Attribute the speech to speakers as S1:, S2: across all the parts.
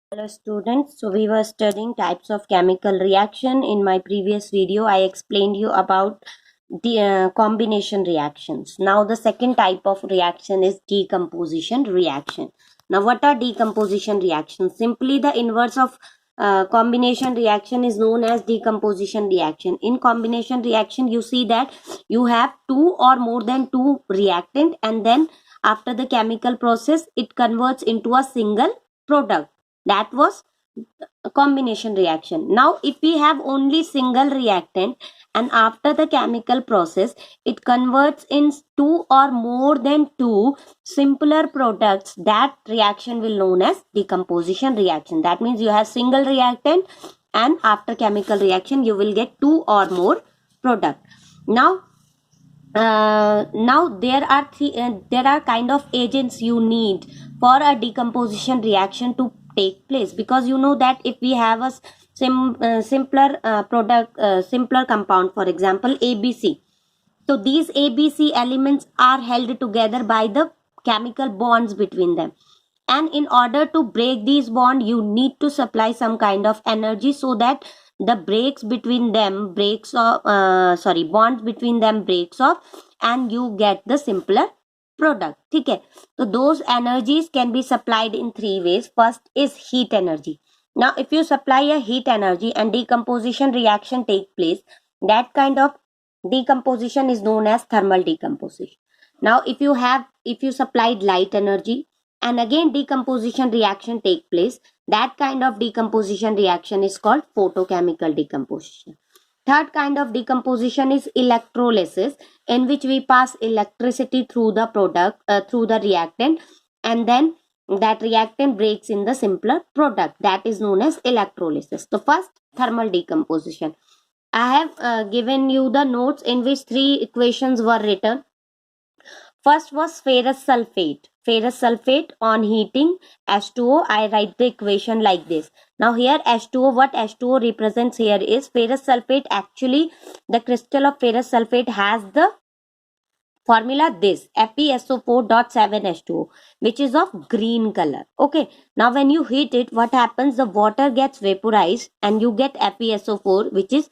S1: Hello students, so we were studying types of chemical reaction. In my previous video I explained you about the combination reactions. Now the second type of reaction is decomposition reaction. Now what are decomposition reactions? Simply the inverse of combination reaction is known as decomposition reaction. In combination reaction you see that you have two or more than two reactant, and then after the chemical process it converts into a single product. That was a combination reaction. Now if we have only single reactant and after the chemical process it converts in two or more than two simpler products, that reaction will known as decomposition reaction. That means you have single reactant and after chemical reaction you will get two or more product. Now there are kind of agents you need for a decomposition reaction to take place, because you know that if we have a simpler compound, for example ABC, so these ABC elements are held together by the chemical bonds between them, and in order to break these bond you need to supply some kind of energy so that the bonds between them breaks off and you get the simpler product. Okay, so those energies can be supplied in three ways. First is heat energy. Now if you supply a heat energy and decomposition reaction take place, that kind of decomposition is known as thermal decomposition. Now if you supplied light energy and again decomposition reaction take place, that kind of decomposition reaction is called photochemical decomposition. Third kind of decomposition is electrolysis, in which we pass electricity through the through the reactant, and then that reactant breaks in the simpler product. That is known as electrolysis. The first, thermal decomposition. I have given you the notes in which three equations were written. First was ferrous sulfate. Ferrous sulfate on heating H2O, I write the equation like this. Now here H2O, what H2O represents here is ferrous sulfate. Actually the crystal of ferrous sulfate has the formula this, FeSO4.7H2O, which is of green color. Okay, now when you heat it, what happens? The water gets vaporized and you get FeSO4, which is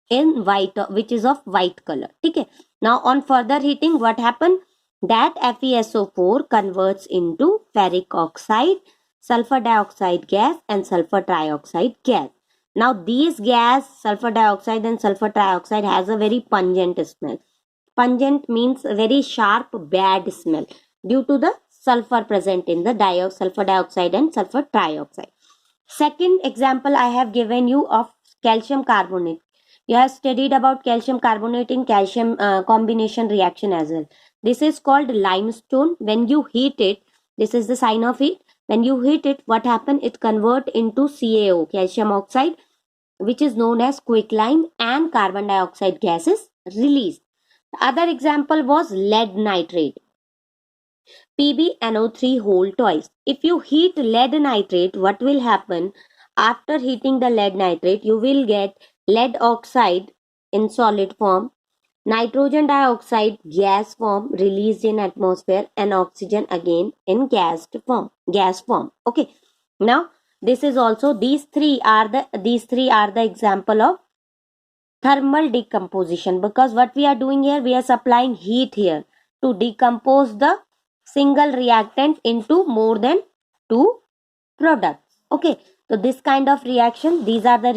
S1: in white, which is of white color. Okay, now on further heating, what happened? That FeSO4 converts into ferric oxide, sulfur dioxide gas and sulfur trioxide gas. Now these gas, sulfur dioxide and sulfur trioxide, has a very pungent smell. Pungent means very sharp, bad smell due to the sulfur present in the sulfur dioxide and sulfur trioxide. Second example I have given you of calcium carbonate. You have studied about calcium carbonate in calcium combination reaction as well. This is called limestone. When you heat it, this is the sign of heat. When you heat it, what happens? It convert into CaO, calcium oxide, which is known as quicklime, and carbon dioxide gas is released. The other example was lead nitrate. PbNO3 whole twice. If you heat lead nitrate, what will happen? After heating the lead nitrate, you will get lead oxide in solid form, nitrogen dioxide gas form released in atmosphere, and oxygen again in gas form. Okay, now this is also, these three are the example of thermal decomposition, because what we are doing here, we are supplying heat here to decompose the single reactant into more than two products. Okay, so this kind of reaction, these are the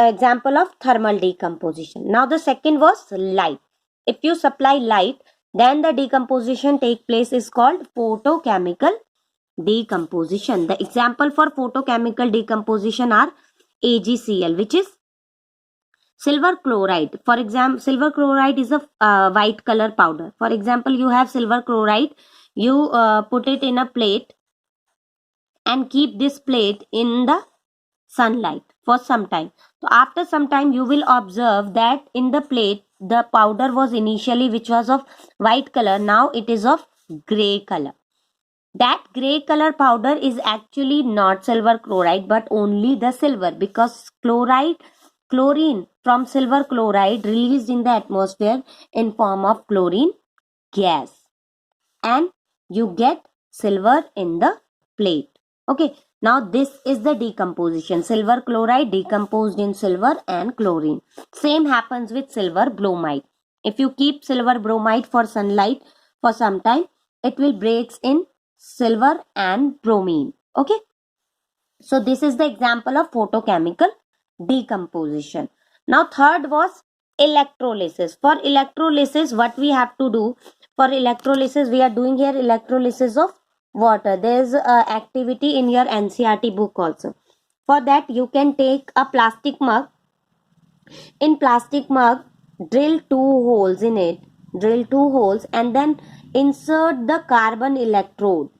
S1: example of thermal decomposition. Now the second was light. If you supply light, then the decomposition take place is called photochemical decomposition. The example for photochemical decomposition are AgCl, which is silver chloride. For example, silver chloride is a white color powder. For example, you have silver chloride, you put it in a plate and keep this plate in the sunlight for some time. So after some time you will observe that in the plate the powder was initially, which was of white color, now it is of gray color. That gray color powder is actually not silver chloride but only the silver, because chlorine from silver chloride released in the atmosphere in form of chlorine gas, and you get silver in the plate. Okay, now this is the decomposition. Silver chloride decomposed in silver and chlorine. Same happens with silver bromide. If you keep silver bromide for sunlight for some time, it will breaks in silver and bromine. Okay, so this is the example of photochemical decomposition. Now third was electrolysis. For electrolysis, what we have to do? For electrolysis, we are doing here electrolysis of water. There is activity in your NCERT book also. For that, you can take a plastic mug. In plastic mug, drill two holes in it. Drill two holes and then insert the carbon electrode.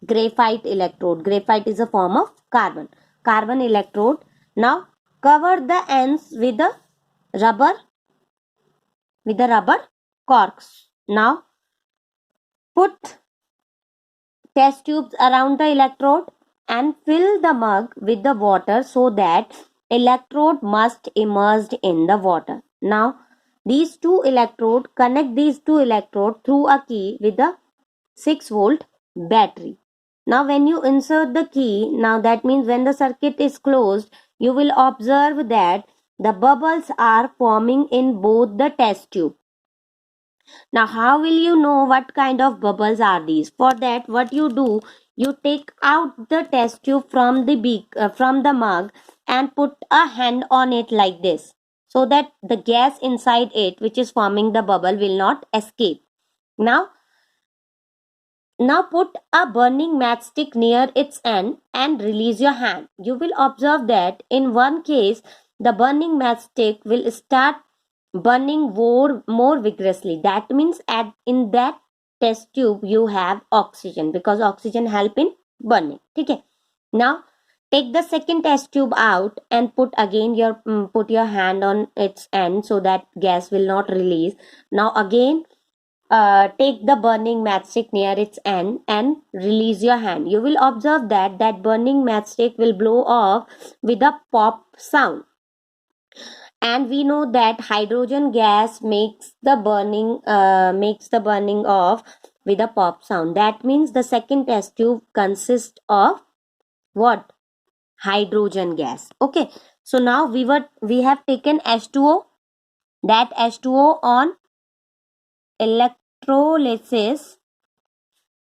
S1: Graphite electrode. Graphite is a form of carbon electrode. Now cover the ends with a rubber corks. Now put test tubes around the electrode and fill the mug with the water so that electrode must immersed in the water. Now connect these two electrode through a key with a 6-volt battery. Now when you insert the key, now that means when the circuit is closed, you will observe that the bubbles are forming in both the test tube. Now how will you know what kind of bubbles are these? For that, what you do, you take out the test tube from the mug and put a hand on it like this, so that the gas inside it, which is forming the bubble, will not escape. Now put a burning matchstick near its end and release your hand. You will observe that in one case, the burning matchstick will start burning more vigorously. That means in that test tube you have oxygen, because oxygen help in burning. Okay. Now take the second test tube out and put your hand on its end so that gas will not release. Now again, take the burning matchstick near its end and release your hand. You will observe that burning matchstick will blow off with a pop sound. And we know that hydrogen gas makes the burning off with a pop sound. That means the second test tube consists of what? Hydrogen gas. Okay. So now we have taken H2O. That H2O on electrolysis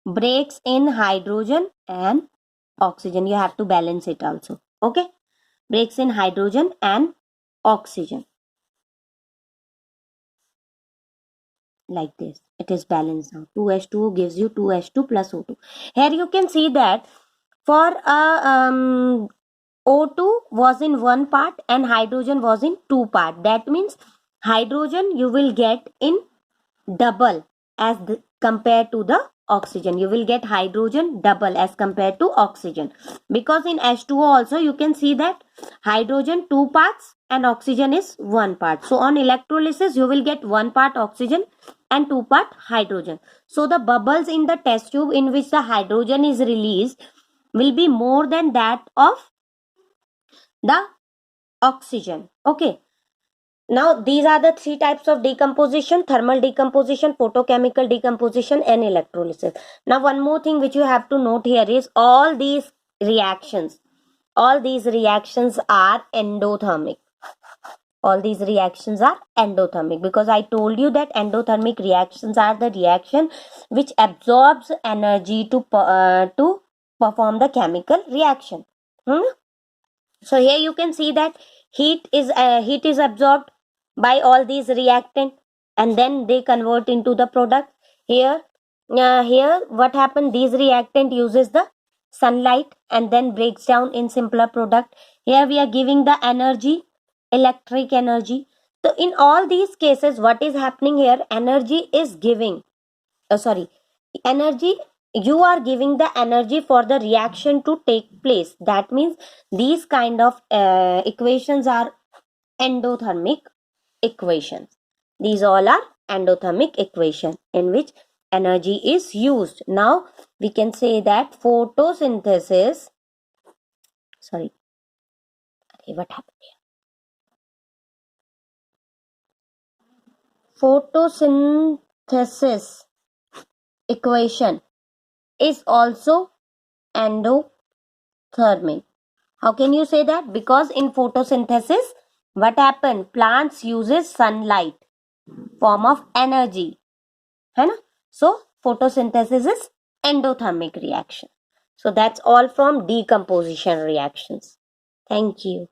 S1: breaks in hydrogen and oxygen. You have to balance it also. Okay, breaks in hydrogen and oxygen like this. It is balanced now. 2H2O gives you 2H2 plus O2. Here you can see that for O2 was in one part and hydrogen was in two part. That means hydrogen you will get in double as compared to the oxygen. You will get hydrogen double as compared to oxygen, because in H2O also you can see that hydrogen two parts and oxygen is one part. So on electrolysis you will get one part oxygen and two part hydrogen. So the bubbles in the test tube in which the hydrogen is released will be more than that of the oxygen. Okay. Now these are the three types of decomposition: thermal decomposition, photochemical decomposition and electrolysis. Now one more thing which you have to note here is all these reactions are endothermic. All these reactions are endothermic, because I told you that endothermic reactions are the reaction which absorbs energy to perform the chemical reaction. So here you can see that heat is absorbed by all these reactant and then they convert into the product. Here what happened, these reactant uses the sunlight and then breaks down in simpler product. Here we are giving the energy, electric energy. So in all these cases, what is happening here, energy is giving energy, you are giving the energy for the reaction to take place. That means these kind of equations are endothermic equations. These all are endothermic equation in which energy is used. Now we can say that photosynthesis, sorry, okay, what happened here? Photosynthesis equation is also endothermic. endothermic. How can you say that? Because in photosynthesis, what happen? Plants uses sunlight form of energy, है ना? So photosynthesis is endothermic reaction. So that's all from decomposition reactions. Thank you.